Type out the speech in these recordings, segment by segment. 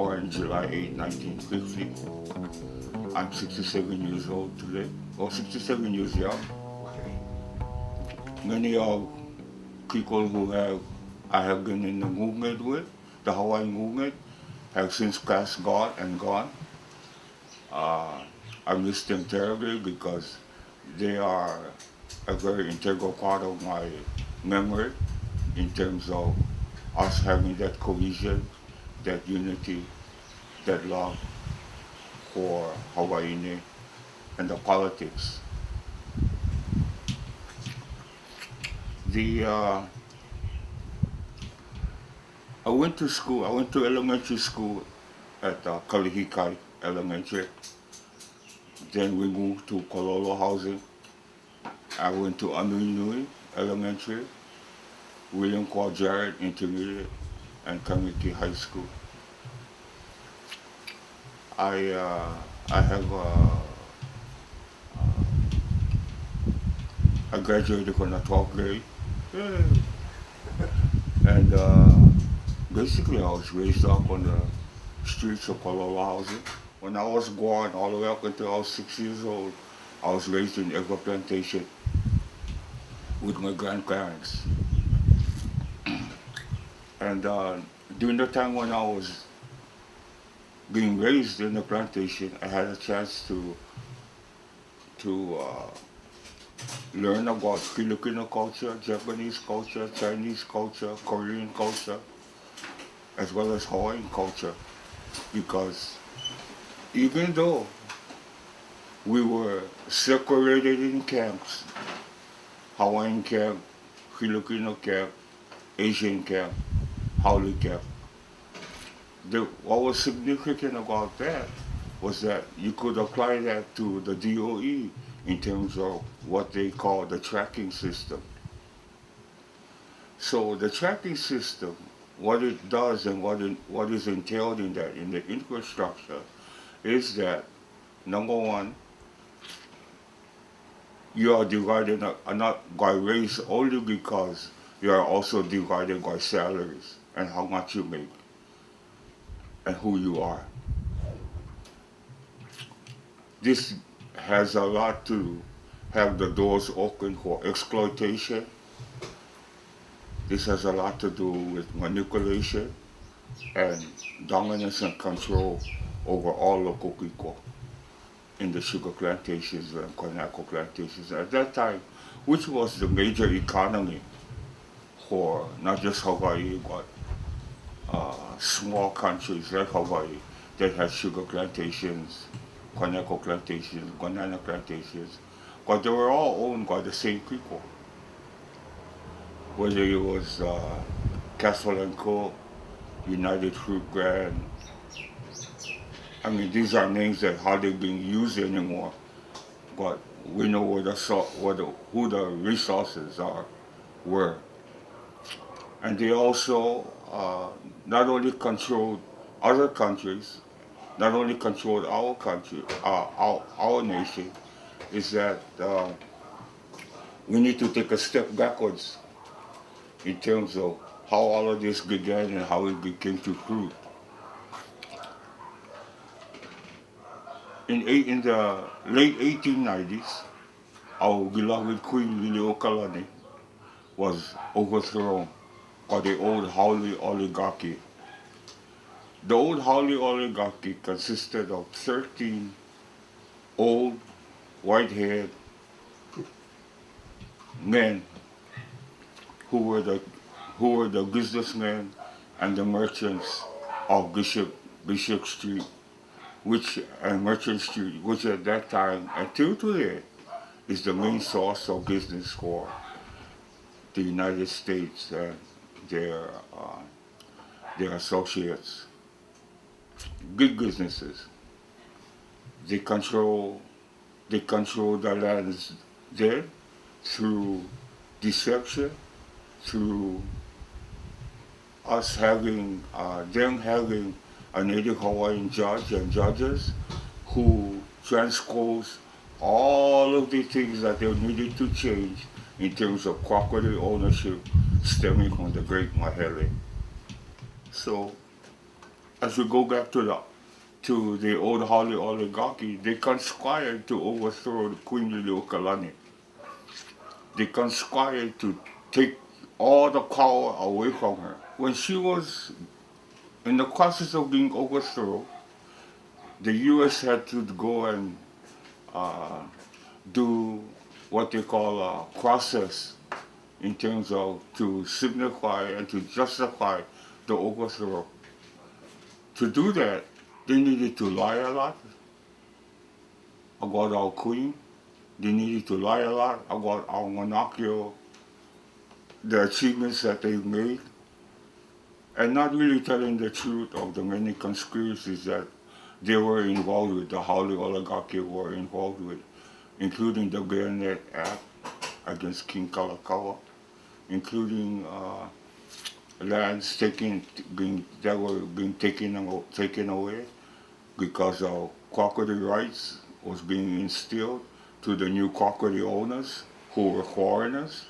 born July 8, 1950. I'm 67 years old today, or 67 years young. Many of people I have been in the movement with, the Hawaii movement, have since passed and gone. I miss them terribly because they are a very integral part of my memory in terms of us having that cohesion, that unity, that love for Hawaii and the politics. I went to elementary school at Kalihika Elementary. Then we moved to Kololo housing. I went to Anui Elementary, William Claude Jarrett Intermediate, and Kamiki High School. I graduated from the 12th grade. And basically I was raised up on the streets of Kololo housing. When I was born, all the way up until I was 6 years old, I was raised in Eva Plantation with my grandparents. And during the time when I was being raised in the plantation, I had a chance to learn about Filipino culture, Japanese culture, Chinese culture, Korean culture, as well as Hawaiian culture. Because even though we were separated in camps, Hawaiian camp, Filipino camp, Asian camp, Haole camp, what was significant about that was that you could apply that to the DOE in terms of what they call the tracking system. So the tracking system, what it does and what is entailed in that, in the infrastructure, is that, number one, you are divided not by race only because you are also divided by salaries and how much you make and who you are. This has a lot to have the doors open for exploitation. This has a lot to do with manipulation and dominance and control over all local people in the sugar plantations and Konako plantations at that time, which was the major economy for not just Hawaii, but small countries like Hawaii that had sugar plantations, Konako plantations, banana plantations, but they were all owned by the same people. Whether it was Castle and Co., United Fruit Grand, I mean, these are names that hardly being used anymore, but we know who the resources were. And they also not only controlled other countries, not only controlled our country, our nation, is that we need to take a step backwards in terms of how all of this began and how it became to fruit. In the late 1890s, our beloved Queen Liliuokalani was overthrown by the old Haole oligarchy. The old Haole oligarchy consisted of 13 old, white-haired men who were the businessmen and the merchants of Bishop Street, Merchant Street, which at that time, until today, is the main source of business for the United States and their associates. Big businesses. They control the lands there through deception, through us having them having a Native Hawaiian judge and judges who transpose all of the things that they needed to change in terms of property ownership stemming from the Great Mahele. So as we go back to the old Hawai'i oligarchy, they conspired to overthrow Queen Kalani. They conspired to take all the power away from her. When she was in the process of being overthrown, the U.S. had to go and do what they call a process in terms of to signify and to justify the overthrow. To do that, they needed to lie a lot about our queen. They needed to lie a lot about our monarchical, the achievements that they've made, and not really telling the truth of the many conspiracies that they were involved with, the Hawai'i oligarchy were involved with, including the Bayonet Act against King Kalakaua, including lands that were being taken away because of property rights was being instilled to the new property owners who were foreigners.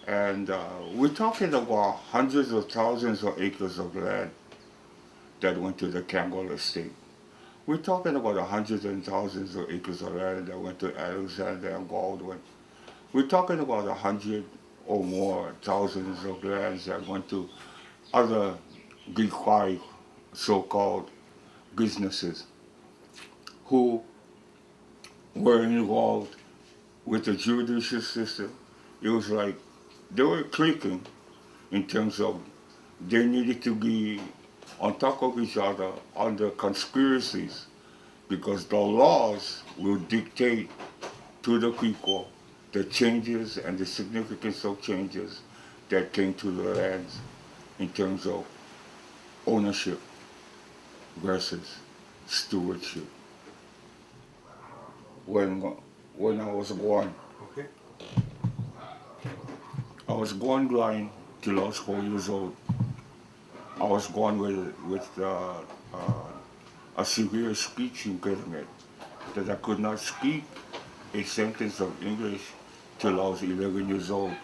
And we're talking about hundreds of thousands of acres of land that went to the Campbell estate. We're talking about hundreds and thousands of acres of land that went to Alexander and Baldwin. We're talking about 100 or more thousands of lands that went to other Big Five so-called businesses who were involved with the judicial system. It was like they were clicking in terms of they needed to be on top of each other under conspiracies because the laws will dictate to the people the changes and the significance of changes that came to the lands in terms of ownership versus stewardship. When I was born, okay. I was born blind till I was 4 years old. I was born with a severe speech impediment that I could not speak a sentence of English till I was 11 years old.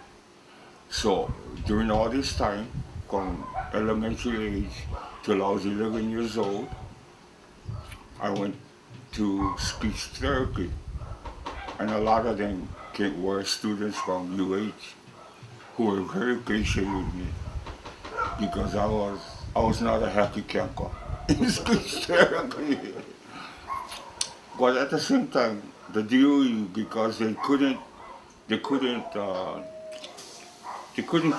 So during all this time, from elementary age till I was 11 years old, I went to speech therapy, and a lot of them were students from UH who were very patient with me because I was not a happy camper in speech therapy. But at the same time, the DOE, because they couldn't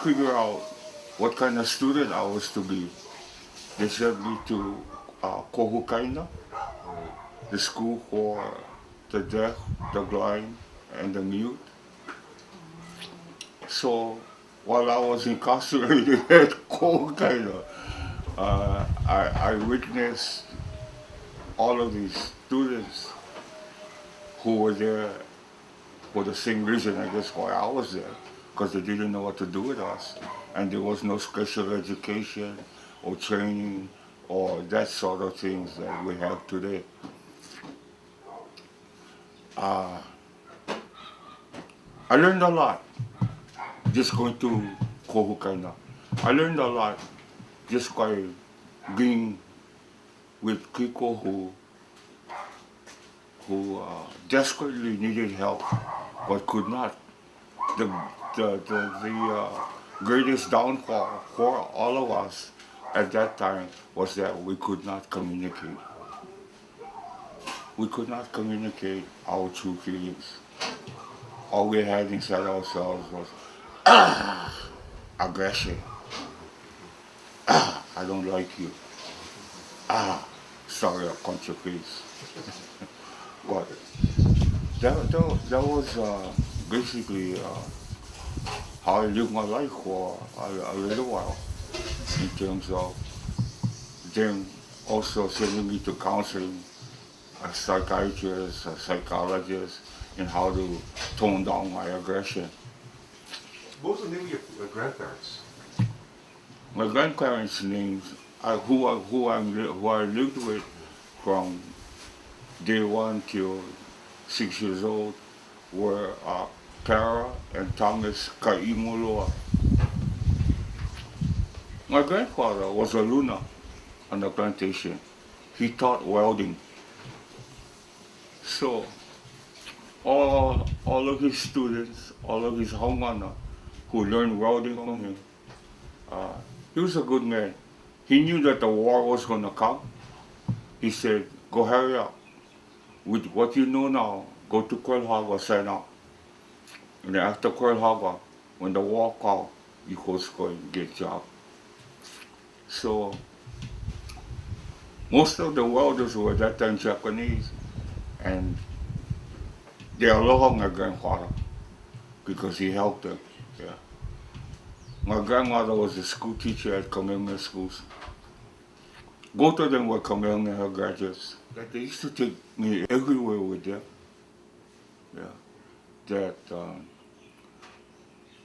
figure out what kind of student I was to be, they sent me to Kohukaina, the school for the deaf, the blind, and the mute. So while I was incarcerated at Kohukaina, I witnessed all of these students who were there for the same reason, I guess, why I was there, because they didn't know what to do with us. And there was no special education or training or that sort of things that we have today. I learned a lot just going to Kohukaina. I learned a lot just by being with people who desperately needed help but could not. The greatest downfall for all of us at that time was that we could not communicate. We could not communicate our true feelings. All we had inside ourselves was aggression. I don't like you. Sorry, I'll punch your face. But that was basically how I lived my life for a little while, in terms of them also sending me to counseling, a psychiatrist, a psychologist, and how to tone down my aggression. What was the name of your grandparents? My grandparents' names, who I lived with from day 1 till 6 years old, were Kara and Thomas Kaimoloa. My grandfather was a Luna. on the plantation. He taught welding. So all of his students, all of his haumana who learned welding from him, he was a good man. He knew that the war was going to come. He said, go hurry up. With what you know now, go to Pearl Harbor, sign up. And then after Pearl Harbor, when the war called, you go school and get a job. So most of the welders were at that time Japanese, and they aloha my grandfather because he helped them. Yeah. My grandmother was a school teacher at Kamehameha schools. Both of them were Kamehameha graduates. They used to take me everywhere with them. Yeah. That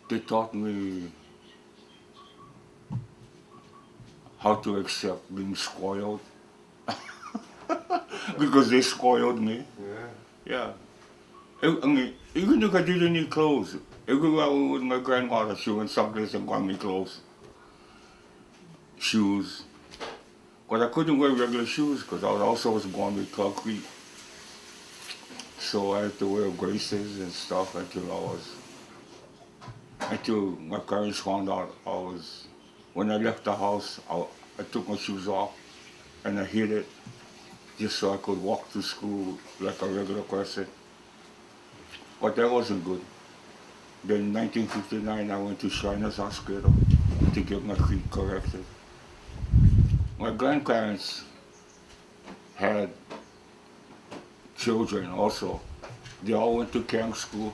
they taught me how to accept being spoiled. Because they spoiled me. Yeah. I mean, even if I didn't need clothes, everywhere I went with my grandmother, she went someplace and got me clothes. Shoes. But I couldn't wear regular shoes because I was born with concrete. So I had to wear braces and stuff until my parents found out when I left the house, I took my shoes off and I hid it just so I could walk to school like a regular person. But that wasn't good. Then in 1959, I went to Shriners Hospital to get my feet corrected. My grandparents had children also. They all went to camp school,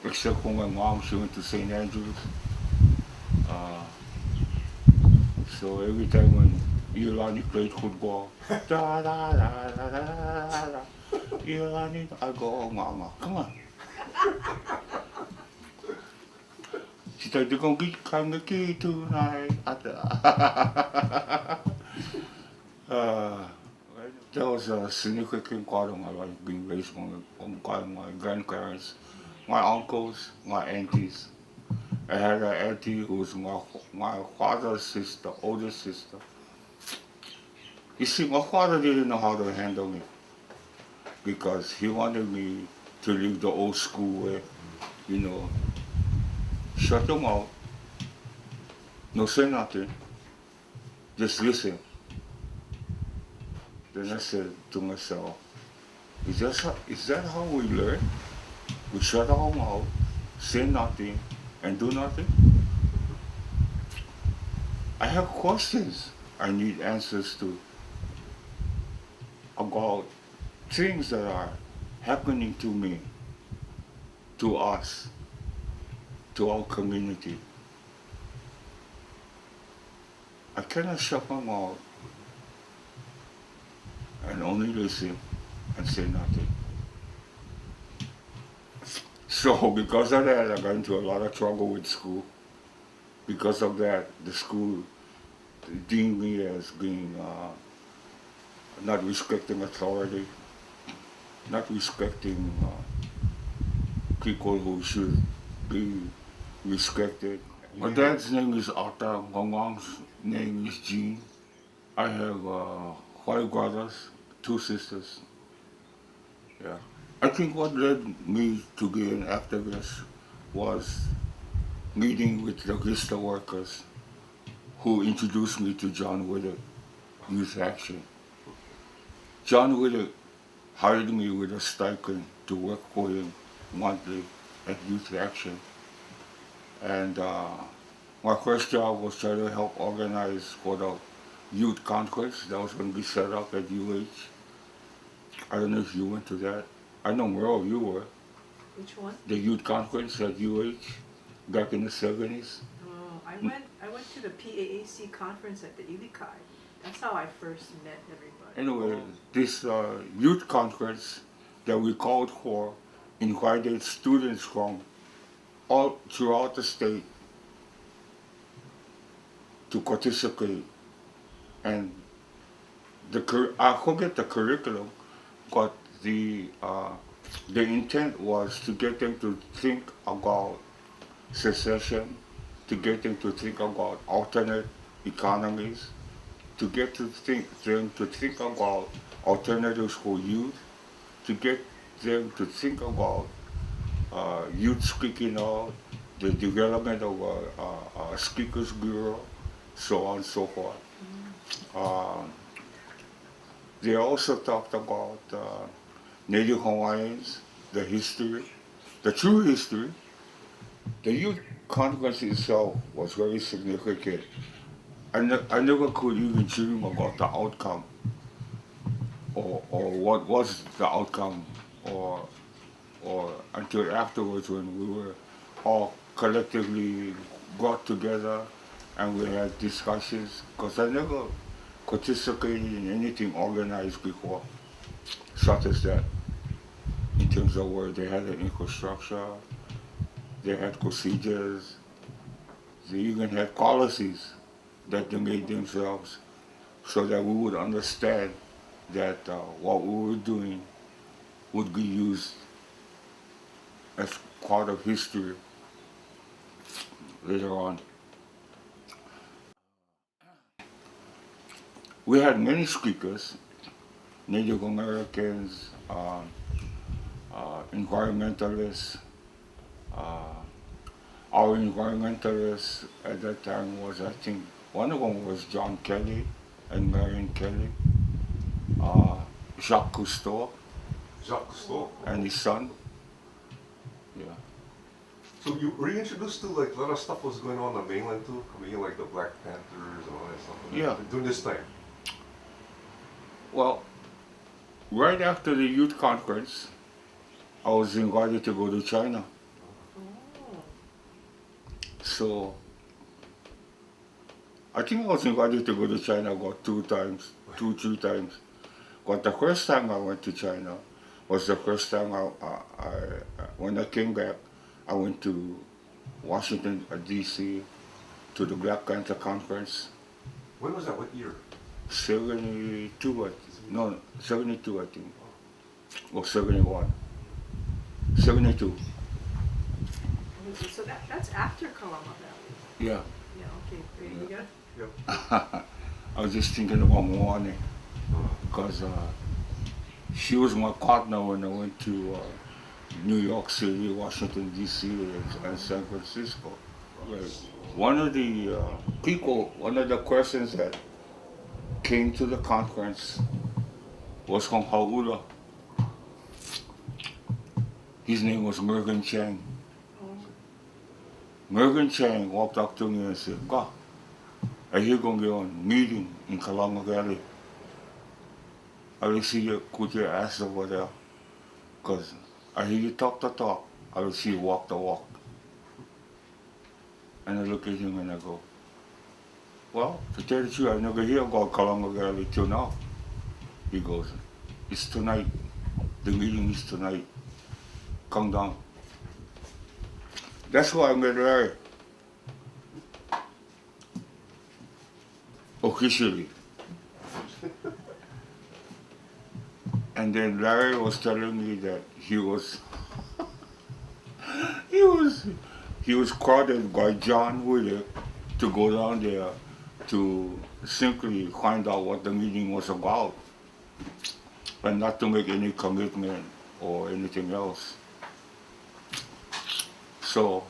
except for my mom, she went to St. Andrews. So every time when Iolani played football, da da da da da da da, Iolani, I go, oh mama, come on. She said, they're gonna get Kaneki tonight. That was a significant part of my life, being raised by my grandparents, my uncles, my aunties. I had an auntie who was my father's sister, older sister. You see, my father didn't know how to handle me because he wanted me to live the old school way, you know, shut them out, no say nothing, just listen. Then I said to myself, is that how we learn? We shut our mouth, say nothing, and do nothing? I have questions I need answers to about things that are happening to me, to us, to our community. I cannot shut my mouth and only listen and say nothing. So because of that, I got into a lot of trouble with school. Because of that, the school deemed me as being not respecting authority, not respecting people who should be respected. My dad's name is Ata, my mom's name is Jean. I have 5 brothers, 2 sisters. Yeah. I think what led me to be an activist was meeting with the Vista workers who introduced me to John Willett, Youth Action. John Willett hired me with a stipend to work for him monthly at Youth Action. And my first job was trying to help organize for the youth conference that was going to be set up at UH. I don't know if you went to that. I know Merle, you were. Which one? The youth conference at UH back in the 70s. Oh, I went to the PAAC conference at the Ilikai. That's how I first met everybody. Anyway, this youth conference that we called for invited students from all throughout the state to participate. And I forget the curriculum, but the intent was to get them to think about secession, to get them to think about alternate economies, to get them to think about alternatives for youth, to get them to think about youth speaking out, the development of a speakers bureau, so on and so forth. They also talked about Native Hawaiians, the history, the true history. The youth conference itself was very significant. I never could even dream about the outcome, or what was the outcome, or until afterwards when we were all collectively brought together and we had discussions, because I never participated in anything organized before, such as that, in terms of where they had an infrastructure, they had procedures, they even had policies that they made themselves so that we would understand that what we were doing would be used as part of history later on. We had many speakers, Native Americans, environmentalists. Our environmentalists at that time was, I think, one of them was John Kelly and Marion Kelly, Jacques Cousteau. Jacques Cousteau. And his son. Yeah. So you were you introduced to like a lot of stuff was going on the mainland too? I mean, like the Black Panthers and all that stuff. Yeah. During this time. Well, right after the youth conference, I was invited to go to China. So, I think I was invited to go to China about 2, 3 times. But the first time I went to China was the first time when I came back, I went to Washington, D.C., to the Black Panther Conference. When was that? What year? 72, 72 I think, or 71. 72. So that's after Kalama Valley. Yeah. Yeah, okay, great. You got it? Yep. I was just thinking about Moane, because she was my partner when I went to New York City, Washington, D.C., and San Francisco. Like, one of the questions that came to the conference was from Haula. His name was Mervyn Chang. Mervyn Chang walked up to me and said, "God, I hear going to be on meeting in Kalama Valley. I will see you put your ass over there, because I hear you talk the talk, I will see you walk the walk." And I look at him and I go, "Well, to tell the truth, I never hear about Kalama Valley till now." He goes, "It's tonight. The meeting is tonight. Come down." That's why I met Larry. Officially. And then Larry was telling me that he was quoted by John Willick to go down there to simply find out what the meeting was about, but not to make any commitment or anything else. So,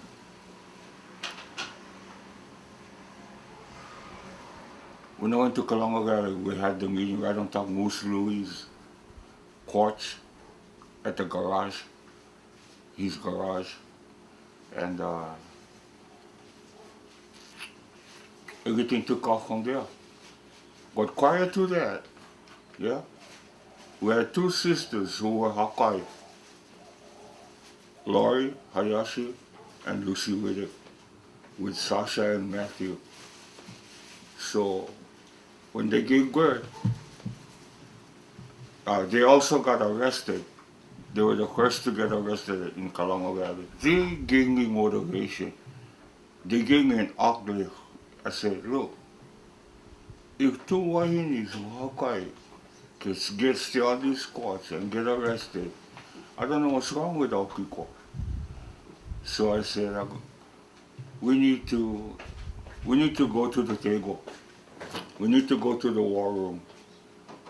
when I went to Kalama Valley, we had the meeting right on top of Moose Louis' porch at the garage, his garage, and everything took off from there. But prior to that, yeah, we had 2 sisters who were Hakai, Lori Hayashi and Lucy Riddick, with Sasha and Matthew. So when they gave birth, they also got arrested. They were the first to get arrested in Kalama Valley. They gave me motivation. They gave me an uplift. I said, "Look, if 2 wahinis who Hakai can get still on these courts and get arrested, I don't know what's wrong with our people." So I said, we need to go to the table. We need to go to the war room.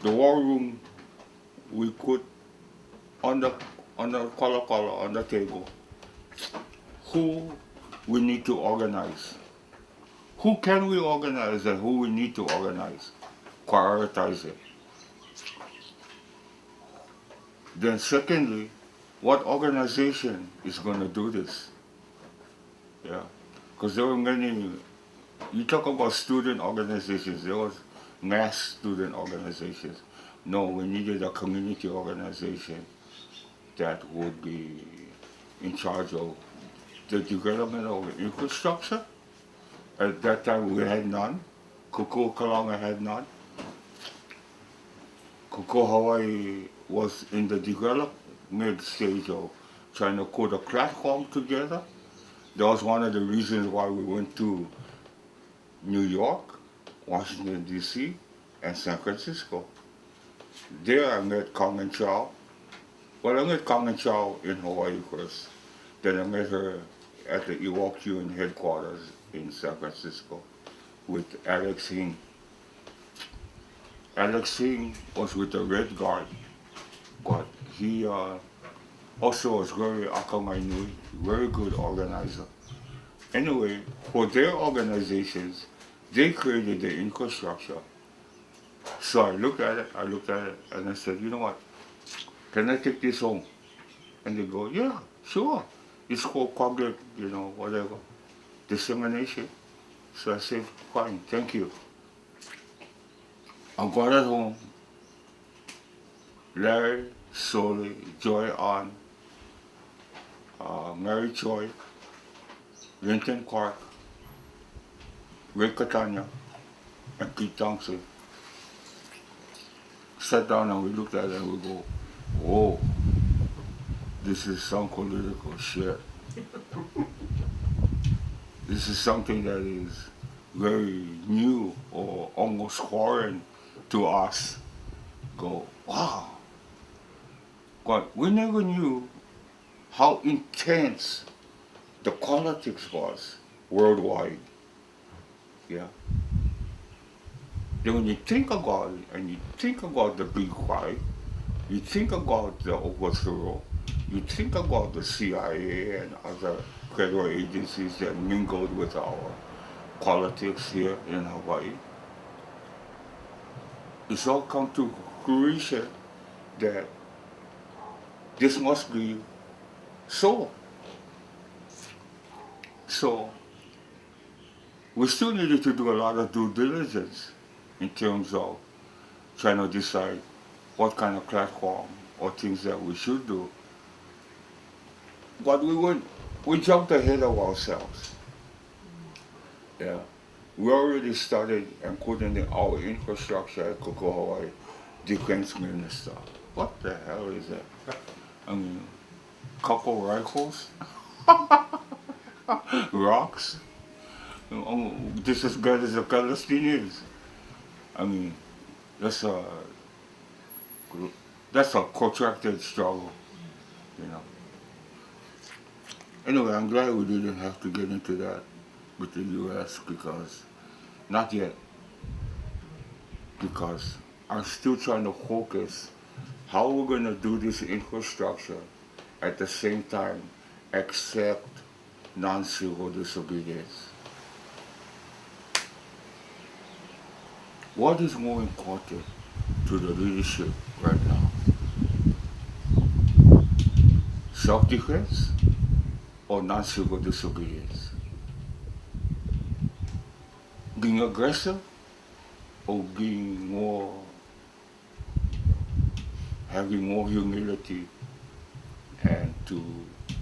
The war room we put on the color on the table. Who we need to organize. Who can we organize and who we need to organize. Prioritize it. Then secondly, what organization is going to do this? Yeah, because there were many, you talk about student organizations, there was mass student organizations. No, we needed a community organization that would be in charge of the development of infrastructure. At that time we had none. Kokua Kalanga had none. Kokua Hawaii was in the development stage of trying to put a platform together. That was one of the reasons why we went to New York, Washington, D.C., and San Francisco. There I met Kong and Chow. Well, I met Kong and Chow in Hawaii first. Then I met her at the EWOQ headquarters in San Francisco with Alex Hing. Alex Hing was with the Red Guard, but he also was very akamainui, very good organizer. Anyway, for their organizations, they created the infrastructure. So I looked at it, and I said, you know what, can I take this home? And they go, yeah, sure. It's called public, whatever, dissemination. So I said, fine, thank you. I got it home. Larry, Soli, Joy Ann, Mary Choi, Linton Park, Ray Catania, and Pete Thompson sat down and we looked at it and we go, whoa, this is some political shit. This is something that is very new or almost foreign to us. Go, wow. But we never knew how intense the politics was worldwide. Yeah. Then when you think about it, and you think about the Big Five, you think about the overthrow, you think about the CIA and other federal agencies that mingled with our politics here in Hawaii, it's all come to fruition that this must be so. So we still needed to do a lot of due diligence in terms of trying to decide what kind of platform or things that we should do. But we jumped ahead of ourselves. Yeah. We already started and put in our infrastructure at Kokua Hawaii, defense minister. What the hell is that? I mean, couple rifles, rocks. This is good as the Palestinians. I mean, that's a protracted struggle, Anyway, I'm glad we didn't have to get into that with the U.S. because, not yet, because I'm still trying to focus how we're going to do this infrastructure at the same time accept non-civil disobedience. What is more important to the leadership right now? Self-defense or non-civil disobedience? Being aggressive or being having more humility and to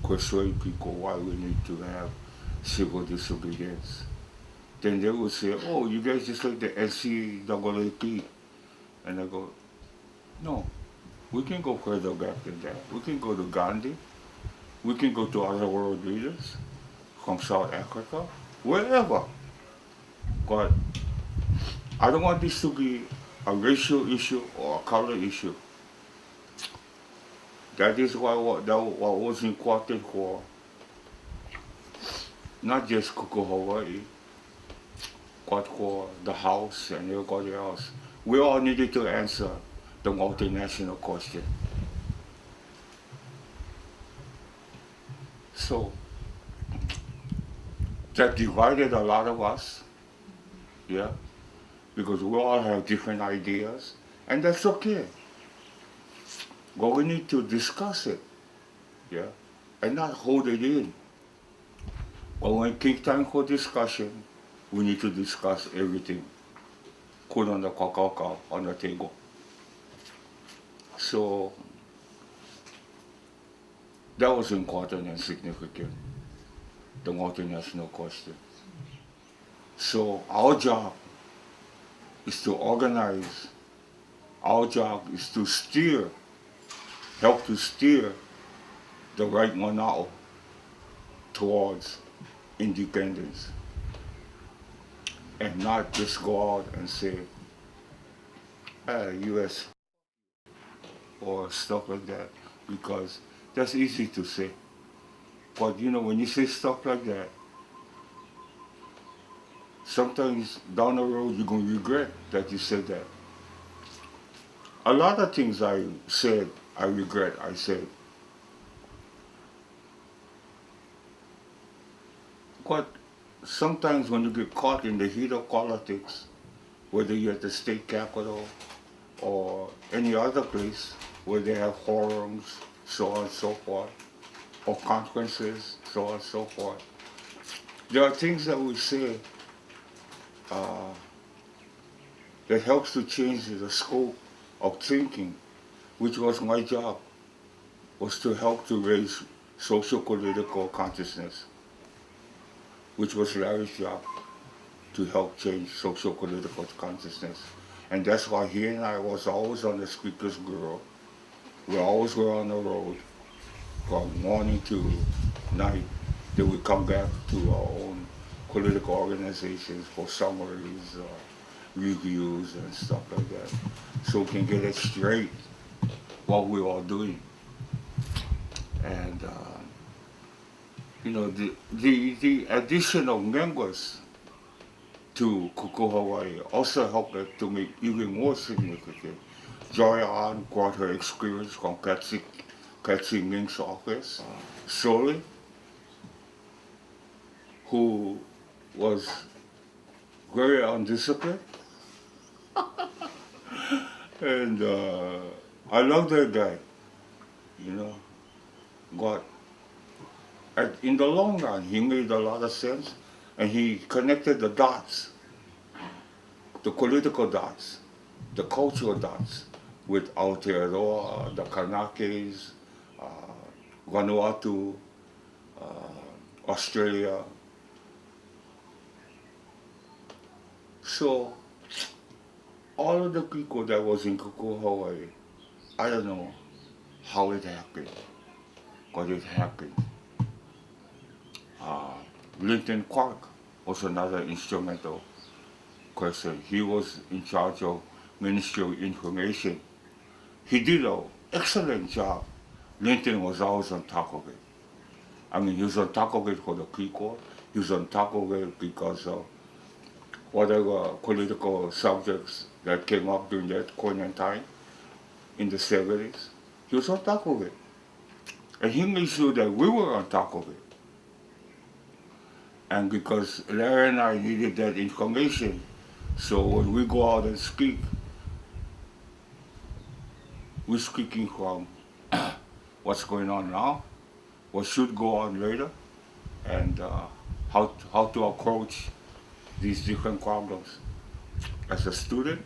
persuade people why we need to have civil disobedience? Then they would say, oh, you guys just like the NCAAP. And I go, no, we can go further back than that. We can go to Gandhi. We can go to other world leaders from South Africa, wherever. But I don't want this to be a racial issue or a color issue. That is why what was important for not just Kokua Hawaii, what for the House and everybody else, we all needed to answer the multinational question. So that divided a lot of us, yeah, because we all have different ideas, and that's okay. But we need to discuss it, yeah, and not hold it in. But when it came time for discussion, we need to discuss everything. Put on the kakao on the table. So that was important and significant, the multinational question. So our job is to organize. Our job is to steer, help to steer the right manao towards independence. And not just go out and say, US or stuff like that, because that's easy to say. But you know, when you say stuff like that, sometimes down the road you're going to regret that you said that. A lot of things I said, I regret I said. But sometimes when you get caught in the heat of politics, whether you're at the state capitol or any other place where they have forums, so on and so forth, or conferences, so on and so forth, there are things that we say that helps to change the scope of thinking, which was my job, was to help to raise social-political consciousness, which was Larry's job, to help change social-political consciousness. And that's why he and I was always on the Speaker's Bureau. We always were on the road from morning to night. Then we come back to our own political organizations for summaries, reviews, and stuff like that, so we can get it straight what we're all doing. And you know, the addition of members to Kokua Hawaii also helped it to make even more significant. Joy Ann brought her experience from Patsy Ming's office. Soli, who was very undisciplined. And I love that guy, you know. But in the long run, he made a lot of sense, and he connected the dots, the political dots, the cultural dots, with Aotearoa, the Kanakes, Vanuatu, Australia. So all of the people that was in Kokua Hawaii, I don't know how it happened, but it happened. Linton Clark was another instrumental person. He was in charge of Ministry of Information. He did an excellent job. Linton was always on top of it. I mean, he was on top of it for the people. He was on top of it because of whatever political subjects that came up during that point in time in the 70s. He was on top of it. And he made sure that we were on top of it. And because Larry and I needed that information, so when we go out and speak, we're speaking from what's going on now, what should go on later, and how to approach these different problems. As a student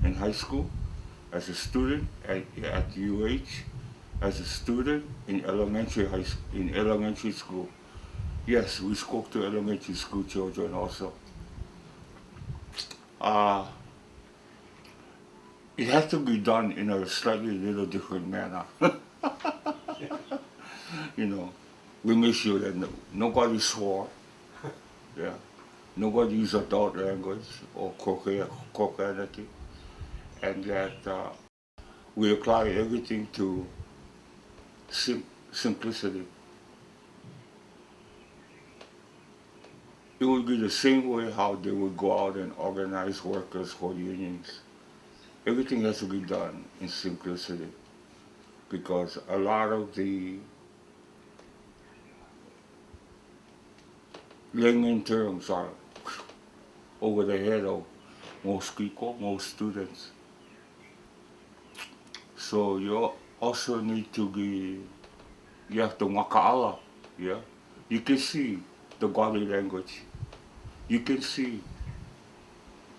in high school, as a student at UH, as a student in elementary school. Yes, we spoke to elementary school children also. It has to be done in a slightly little different manner. You know, we make sure that nobody swore, yeah, nobody used adult language or profanity, and that we apply everything to simplicity. it would be the same way how they would go out and organize workers for unions. Everything has to be done in simplicity because a lot of the layman terms are over the head of most people, most students. So you also need to be, you have to maka'ala, yeah? You can see the body language. You can see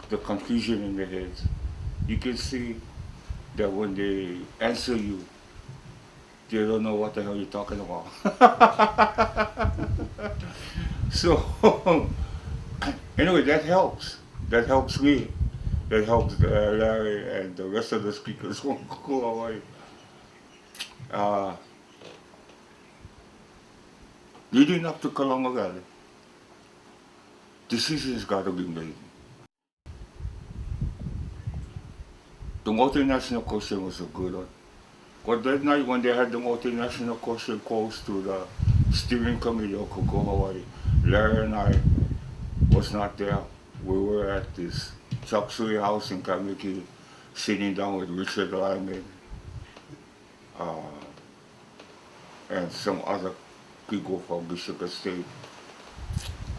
the confusion in their heads. You can see that when they answer you, they don't know what the hell you're talking about. So, anyway, that helps. That helps me. That helps Larry and the rest of the speakers from Kokua Hawaii. Leading up to Kalama Valley, decisions got to be made. The multinational question was a good one. But that night when they had the multinational question close to the steering committee of Kokua Hawaii, Larry and I was not there. We were at this Chop Suey house in Kamiki, sitting down with Richard Lyman and some other people from Bishop State.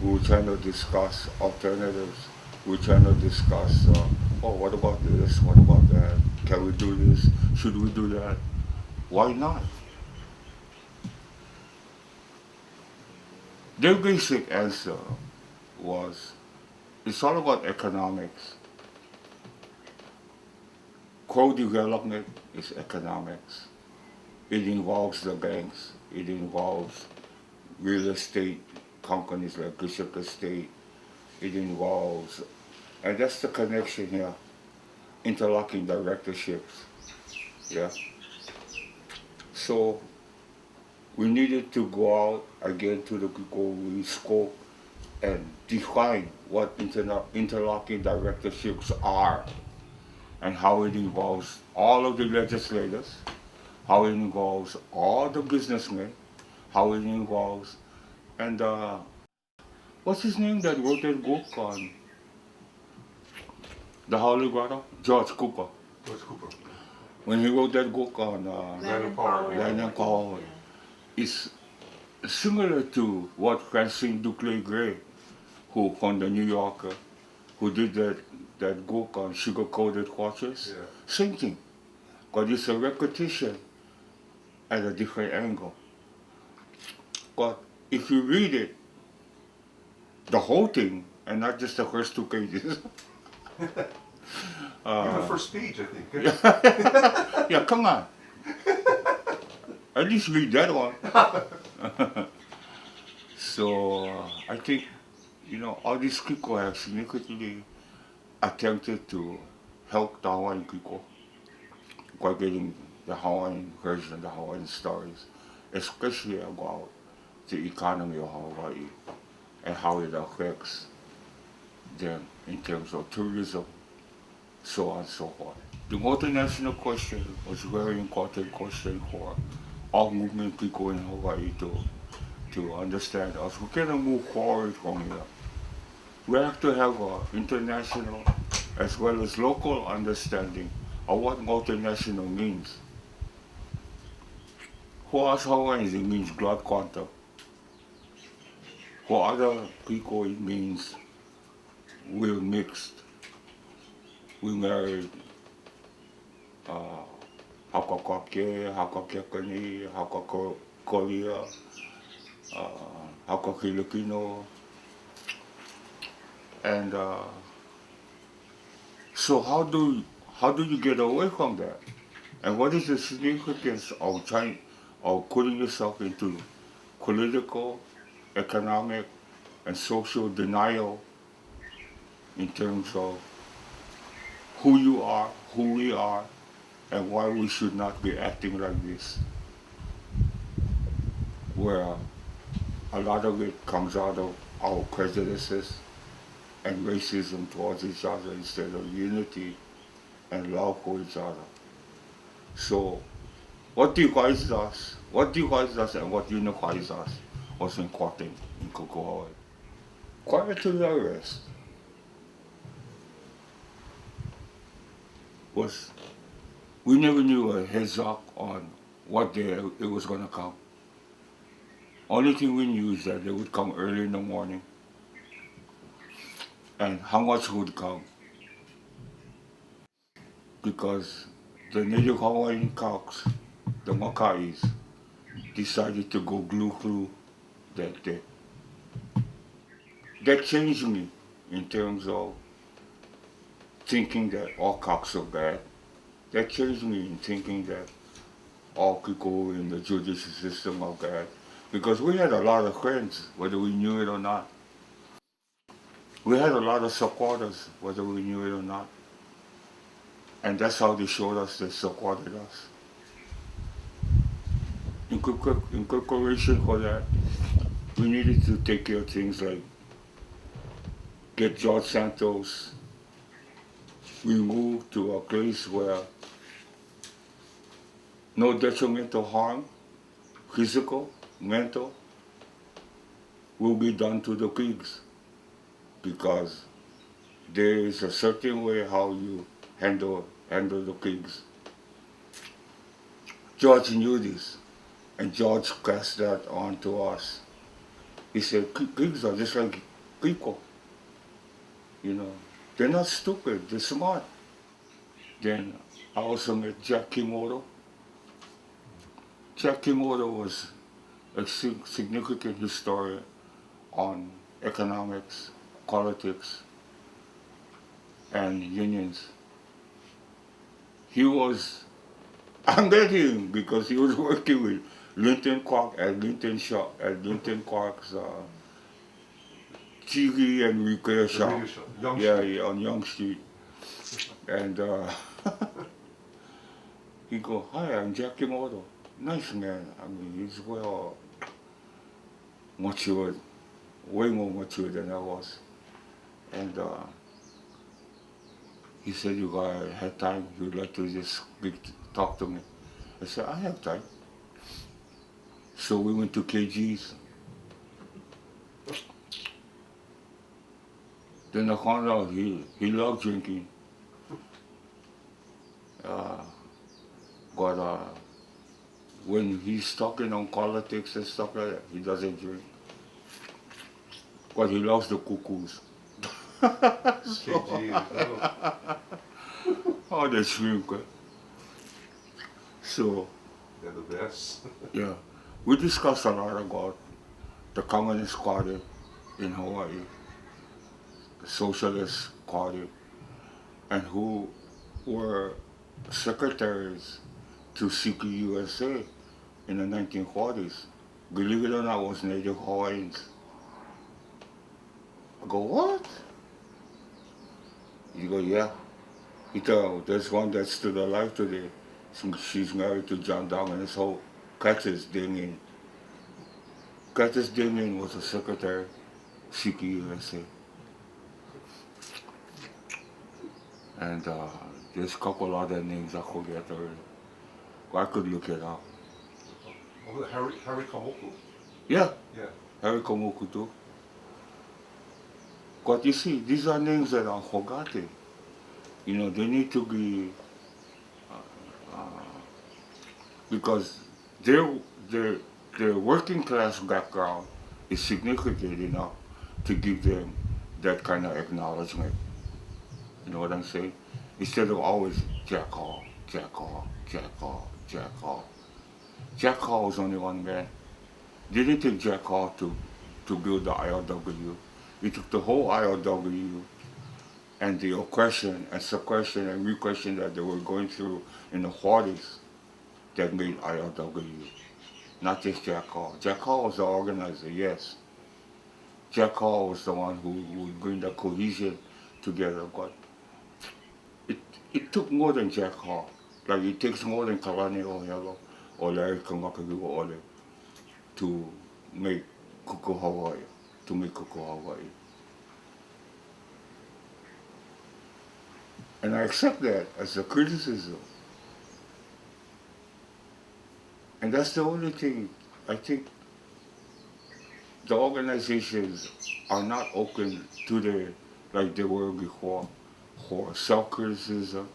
We were trying to discuss alternatives. We were trying to discuss, what about this? What about that? Can we do this? Should we do that? Why not? Their basic answer was, it's all about economics. Co-development is economics. It involves the banks. It involves real estate companies like Bishop Estate. It involves, and that's the connection here, interlocking directorships. Yeah. So we needed to go out again to the people we spoke and define what interlocking directorships are and how it involves all of the legislators, how it involves all the businessmen, how it involves, and what's his name that wrote that book on the Howley brother? George Cooper. George Cooper. When he wrote that book on Land and Power. Land and Power, it's similar to what Francine Duclay Gray, who from the New Yorker, who did that book on sugar-coated watches. Yeah. Same thing, but it's a repetition at a different angle. But if you read it, the whole thing, and not just the first 2 pages. Even the first page, I think. Yeah, come on. At least read that one. So I think, all these people have significantly attempted to help the Hawaiian people by getting the Hawaiian version, the Hawaiian stories, especially about the economy of Hawaii and how it affects them in terms of tourism, so on and so forth. The multinational question was a very important question for all movement people in Hawaii to understand us. We cannot move forward from here. We have to have an international as well as local understanding of what multinational means. For us Hawaiians, it means blood quantum. For other people, it means we're mixed. We married Hakakake, Hakakekani, Hakakorea, Hakakilipino. And so how do you get away from that? And what is the significance of putting yourself into political, economic, and social denial in terms of who you are, who we are, and why we should not be acting like this? Where a lot of it comes out of our prejudices and racism towards each other instead of unity and love for each other. So what divides us and what unifies us was important in Kokua Hawaii. prior to the arrest, was we never knew a heads up on what day it was going to come. Only thing we knew is that they would come early in the morning and how much would come. Because the native Hawaiian cocks, the Maka'is, decided to go glue through that day. That changed me in terms of thinking that all cocks are bad. That changed me in thinking that all people in the judicial system are bad. Because we had a lot of friends, whether we knew it or not. We had a lot of supporters, whether we knew it or not. And that's how they showed us they supported us. In preparation for that, we needed to take care of things like get George Santos removed to a place where no detrimental harm, physical, mental, will be done to the pigs, because there is a certain way how you handle the pigs. George knew this, and George passed that on to us. He said, pigs are just like people, you know. They're not stupid, they're smart. Then I also met Jack Kimoto. Jack Kimoto was a significant historian on economics, politics, and unions. I met him because he was working with Linton Clark at Linton Clark's TV and repair shop. Yeah, on Young Street. And he go, hi, I'm Jack Kimoto. Nice man. I mean, he's well matured, way more mature than I was. And he said, you guys had time, you'd like to just talk to me. I said, I have time. So we went to KG's. Then I found out he loved drinking. But when he's talking on politics and stuff like that, he doesn't drink. But he loves the cuckoos. Oh, the shrimp. So, they're the best. Yeah, we discussed a lot about the Communist Party in Hawaii, the Socialist Party, and who were secretaries to CPUSA in the 1940s. Believe it or not, was Native Hawaiians. I go, what? You go, yeah. He tell, there's one that's still alive today. She's married to John Dong and his whole Curtis Damien. Curtis Damien was a secretary, CPUSA. And there's a couple other names I forget already. I could look it up. Oh, Harry Kamoku? Yeah. Yeah. Harry Kamoku too. But you see, these are names that are forgotten. You know, they need to be, because their working class background is significant enough to give them that kind of acknowledgement. You know what I'm saying? Instead of always Jack Hall, Jack Hall, Jack Hall, Jack Hall. Jack Hall was only one man. They didn't take Jack Hall to build the ILW. He took the whole ILW and the oppression and suppression and repression that they were going through in the 40s that made ILW. Not just Jack Hall. Jack Hall was the organizer, yes. Jack Hall was the one who would bring the cohesion together, but it took more than Jack Hall. Like it takes more than Kalani Ohelo or Larry Kamakawiwa Ole to make Kokua Hawaii, Hawaii. And I accept that as a criticism. And that's the only thing I think the organizations are not open today like they were before for self-criticism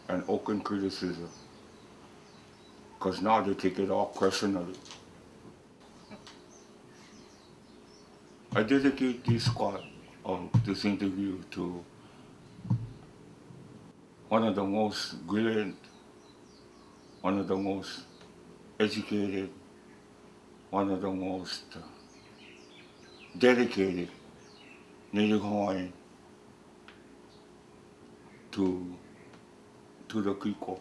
and open criticism, because now they take it all personally. I dedicate this part of this interview to one of the most brilliant, one of the most educated, one of the most dedicated Native Hawaiian to the Kiko.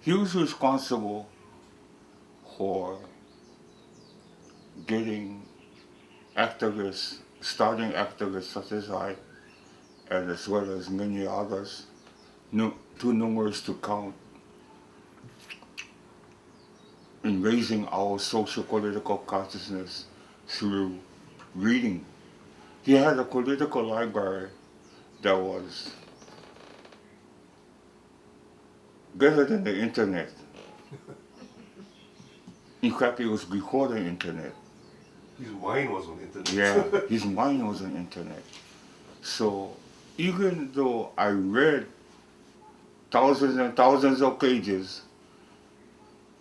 He was responsible for getting activists, starting activists such as I, and as well as many others, too numerous to count, in raising our social-political consciousness through reading. He had a political library that was better than the internet. In fact, it was before the internet. His mind was on the internet. Yeah, his mind was on the internet. So even though I read thousands and thousands of pages,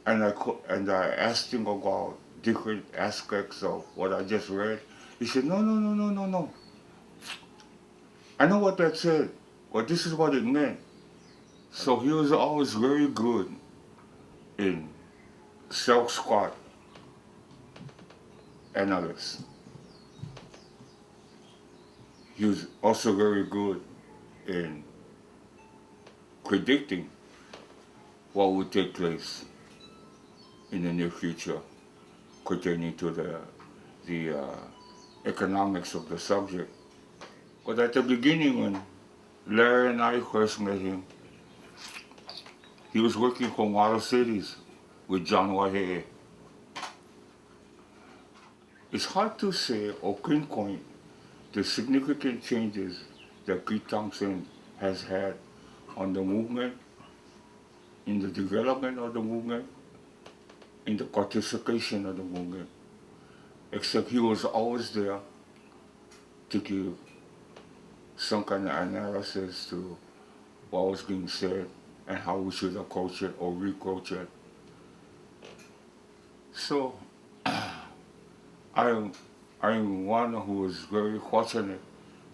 and I asked him about different aspects of what I just read, he said, no. I know what that said, but this is what it meant. So he was always very good in self-squat analysis. He was also very good in predicting what would take place in the near future pertaining to the economics of the subject. But at the beginning, when Larry and I first met him, he was working for Model Cities with John Waihe'e. It's hard to say or pinpoint the significant changes that Pete Thompson has had on the movement, in the development of the movement, in the participation of the movement, except he was always there to give some kind of analysis to what was being said and how we should approach it or reapproach it. So I'm one who was very fortunate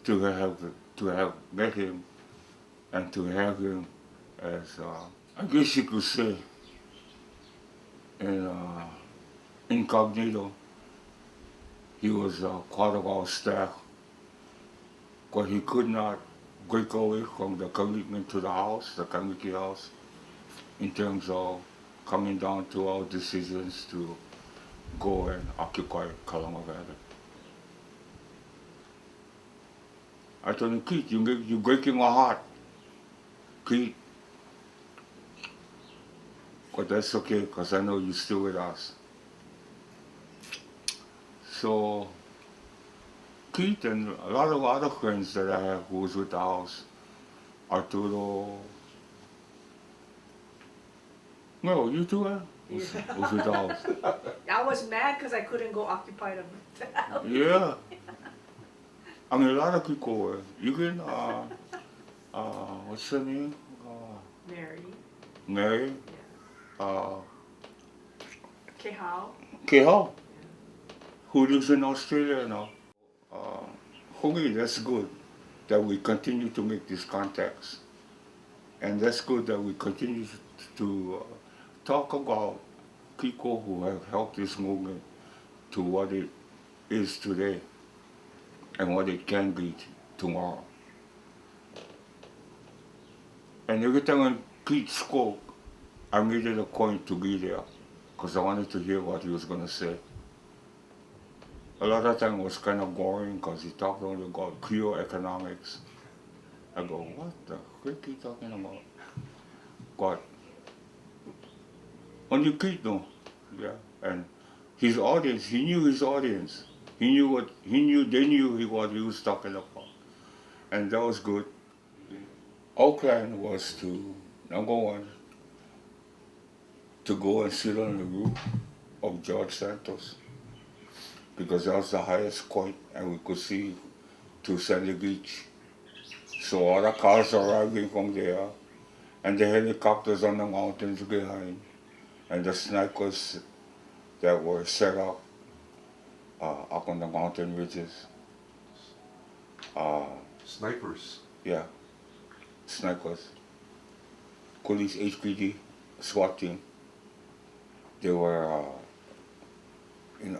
to have met him and to have him as I guess you could say incognito. He was part of our staff, but he could not break away from the commitment to the house, the community house, in terms of coming down to our decisions to go and occupy Kalama Valley. I told him, Pete, you're breaking my heart, Pete. But that's okay, because I know you're still with us. So Pete and a lot of other friends that I have who was with the house, Arturo, no, you too, was with the house. I was mad because I couldn't go occupy the house. Yeah. I mean, a lot of people were. You can, what's her name? Mary. Mary. Yeah. Kehao. Kehao, who lives in Australia now. For me, that's good that we continue to make these contacts. And that's good that we continue to talk about people who have helped this movement to what it is today and what it can be tomorrow. And every time when Pete spoke, I made it a point to be there because I wanted to hear what he was going to say. A lot of time was kind of boring because he talked only about pure economics. I go, what the frick are you talking about? But only Pete knew, yeah. And his audience, he knew his audience. They knew what he was talking about. And that was good. Our plan was to, number one, to go and sit on the roof of George Santos because that was the highest point and we could see to Sandy Beach. So all the cars arriving from there and the helicopters on the mountains behind and the snipers that were set up up on the mountain ridges. Snipers. Yeah, snipers. Police HPD, SWAT team. They were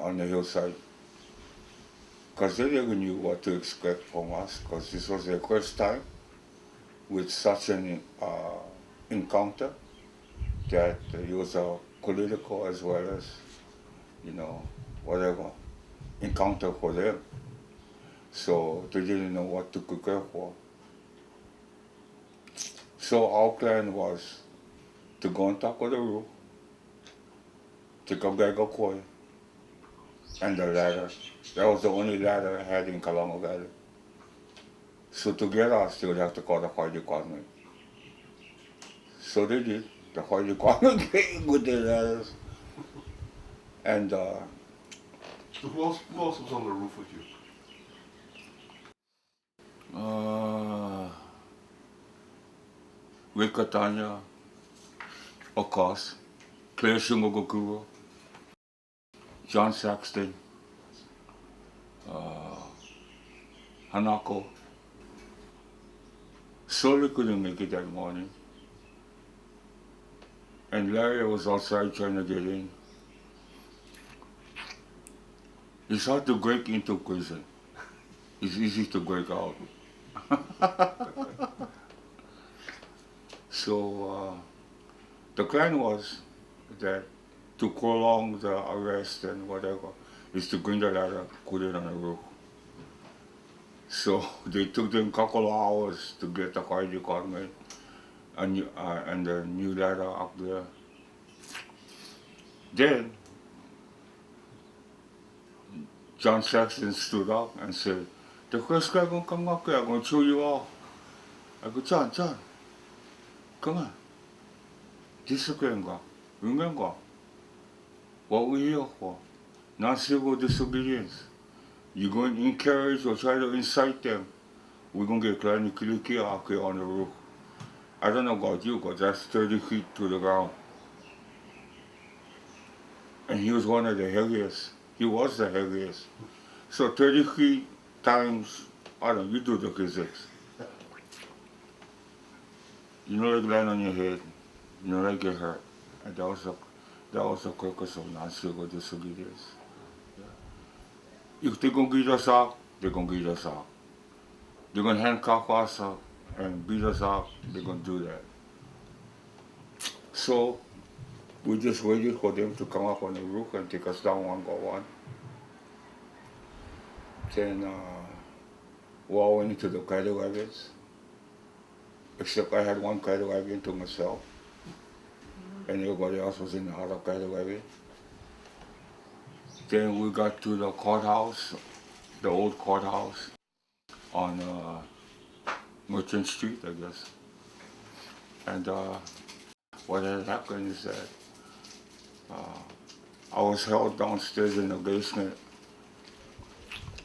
on the hillside. Because they never knew what to expect from us, because this was their first time with such an encounter that it was a political as well as, you know, whatever, encounter for them. So they didn't know what to prepare for. So our plan was to go on top of the roof, take a bag of coal, and the ladder. That was the only ladder I had in Kalama Valley. So to get us, they would have to call the fire department. So they did. The fire department came with the ladders. And So who else was on the roof with you? Rick Catania, of course, Claire Shimogokuro, John Saxton, Hanako. Sully couldn't make it that morning. And Larry was outside trying to get in. It's hard to break into prison. It's easy to break out. So the plan was that to prolong the arrest and whatever is to bring the ladder, put it on the roof. So they took them a couple of hours to get the fire department and the new ladder up there. Then John Saxton stood up and said, "The first guy gonna come up here, I'm gonna throw you off." I go, John, come on. Discipline, remember what we're here for, not civil disobedience. You're going to encourage or try to incite them. We're going to get Kalani Kiliki up here on the roof. I don't know about you, but that's 30 feet to the ground. And he was one of the heaviest. He was the heaviest. So 30 feet times, I don't know, you do the physics. You know, like land on your head, you know, like get hurt. And that was the purpose of non-civil disobedience. If they're going to beat us up, they're going to beat us up. They're going to handcuff us up and beat us up, they're going to do that. So we just waited for them to come up on the roof and take us down one by one. Then we all went into the paddy wagons, except I had one paddy wagon to myself, and everybody else was in the other paddy wagon. Then we got to the courthouse, the old courthouse on Merchant Street, I guess. And what had happened is that I was held downstairs in the basement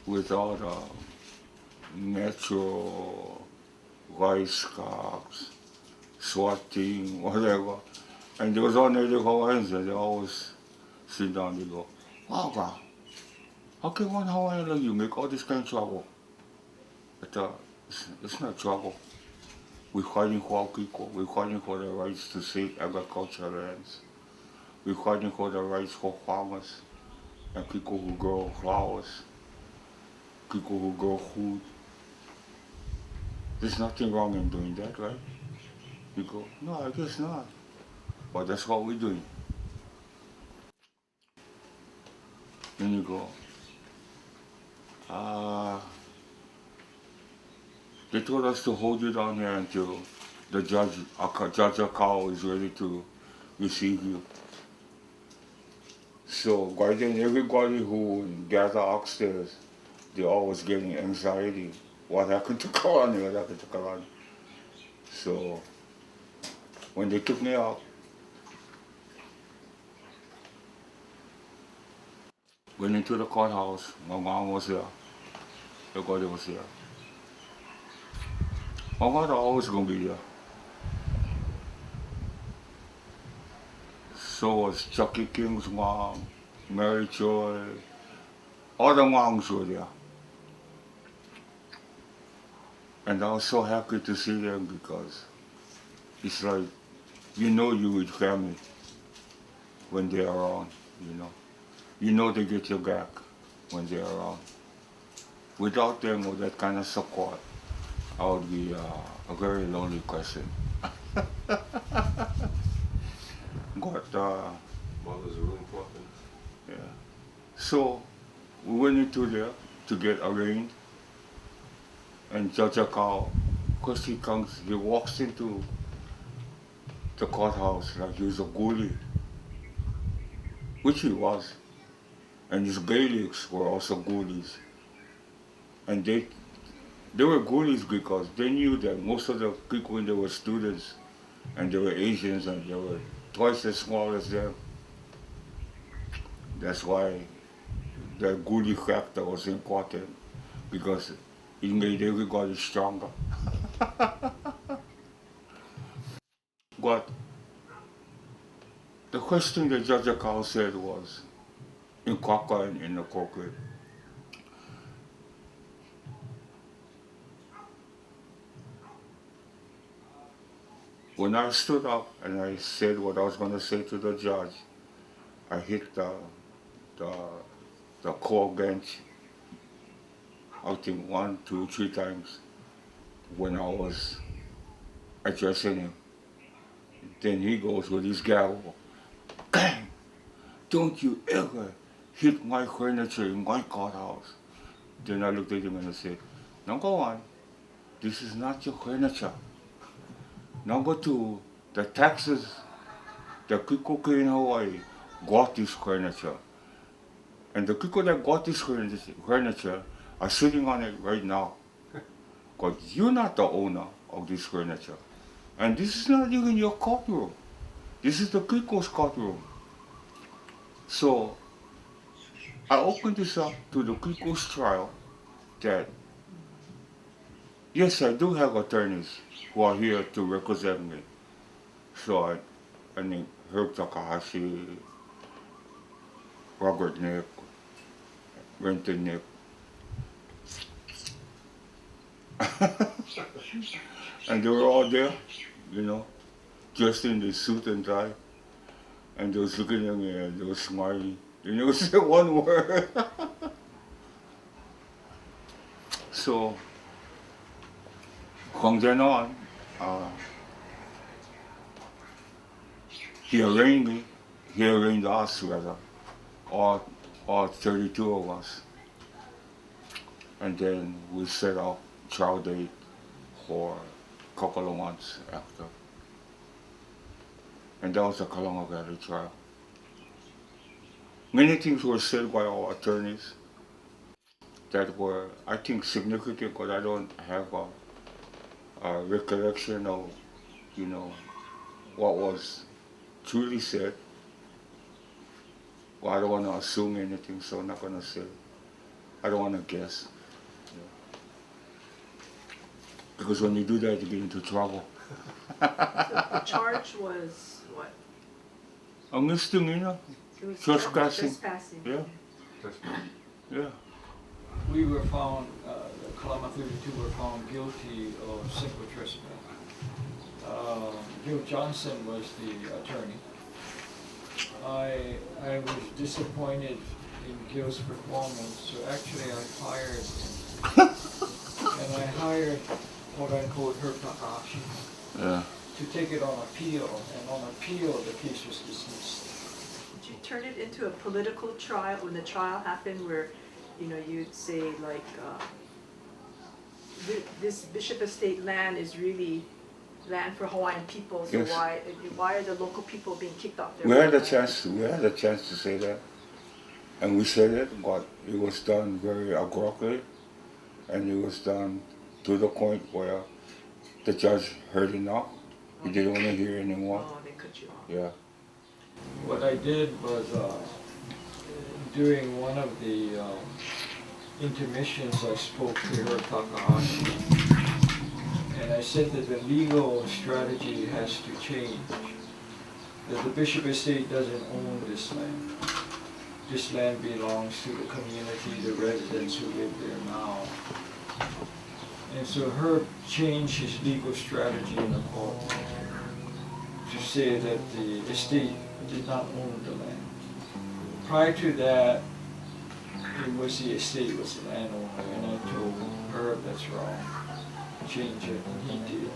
with all the Metro, Vice cops, SWAT team, whatever. And there was all Native Hawaiians and they always sit down and go, "Wow, God, how can one Hawaiian like you make all this kind of trouble?" But it's not trouble. We're fighting for our people. We're fighting for the rights to safe agricultural lands. We're fighting for the rights for farmers and people who grow flowers, people who grow food. There's nothing wrong in doing that, right? You go, no, I guess not. But that's what we're doing. Then you go, they told us to hold you down here until the Judge Akau is ready to receive you. So by then everybody who gathered upstairs, they're always getting anxiety. What happened to Kalani? What happened to Kalani? So when they took me out, Went into the courthouse. My mom was there. Everybody was there. My mother always gonna be there. So was Chucky King's mom, Mary Joy, all the moms were there. And I was so happy to see them because it's like, you know you with family when they're around, you know. You know they get your back when they're around. Without them or that kind of support, I would be a very lonely person. But, Mother's really important. yeah. So we went into there to get arraigned. And Judge Akau, of course he walks into the courthouse like he was a ghoulie, which he was. And his bailiffs were also ghoulies. And they were ghoulies because they knew that most of the people when they were students and they were Asians and they were twice as small as them. That's why the ghoulie factor was important because it made everybody stronger. But the question that Judge Akau said was, in Kokua and in the corporate, when I stood up and I said what I was going to say to the judge, I hit the court bench, I think 1, 2, 3 times when I was addressing him. Then he goes with his gavel, bang! Don't you ever hit my furniture in my courthouse. Then I looked at him and I said, number 1, this is not your furniture. Number 2, the taxes, the people in Hawaii got this furniture. And the people that got this furniture are sitting on it right now. Because you're not the owner of this furniture. And this is not even your courtroom. This is the people's courtroom. So I opened this up to the people's trial that, yes, I do have attorneys who are here to represent me. So I named Herb Takahashi, Robert Nick, Renton Nick. And they were all there, you know, dressed in the suit and tie. And they was looking at me and they were smiling. They never said one word. So from then on, he arraigned me. He arraigned us, rather, all 32 of us. And then we set up trial date for a couple of months after. And that was the Kalama Valley trial. Many things were said by our attorneys that were, I think, significant, but I don't have a recollection of, you know, what was truly said. Well, I don't want to assume anything, so I'm not going to say. I don't want to guess. Yeah. Because when you do that, you get into trouble. So the charge was what? A misdemeanor. It was Trespassing. Trespassing. Yeah. Yeah. We were found, the Kalama 32 were found guilty of simple trespass. Gil Johnson was the attorney. I was disappointed in Gil's performance, so actually I fired him. And I hired, quote unquote, Herb Takahashi to take it on appeal, and on appeal the case was dismissed. Did you turn it into a political trial when the trial happened where, you know, you'd say like, this Bishop Estate land is really land for Hawaiian people, so yes. why are the local people being kicked off their We had land? we had a chance to say that. And we said it, but it was done very abruptly, and it was done to the point where the judge heard enough. He didn't want to hear anymore. Oh, they cut you off. Yeah. What I did was, during one of the intermissions, I spoke to her Takahashi, and I said that the legal strategy has to change. That the Bishop Estate doesn't own this land. This land belongs to the community, the residents who live there now. And so her changed his legal strategy in the court to say that the estate did not own the land. Prior to that, it was the estate was the landowner, and I told her that's wrong. Change it, and he did.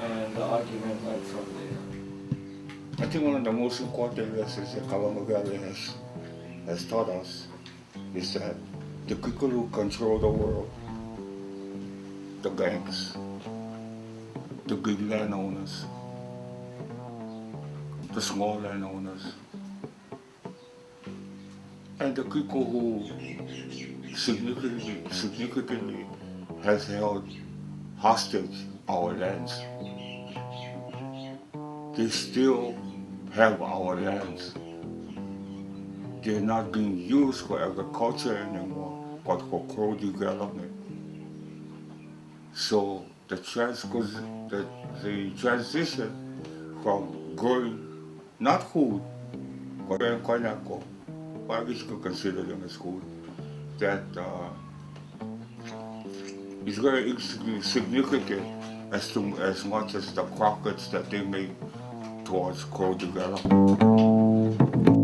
And the argument went from there. I think one of the most important lessons that Kalama Valley has taught us is that the people who control the world, the banks, the big landowners, the small landowners, and the people who significantly has held hostage our lands. They still have our lands. They're not being used for agriculture anymore, but for co-development. So the transition from growing, not food, but I guess you could consider them as food, that is very significant as much as the profits that they make towards co-development.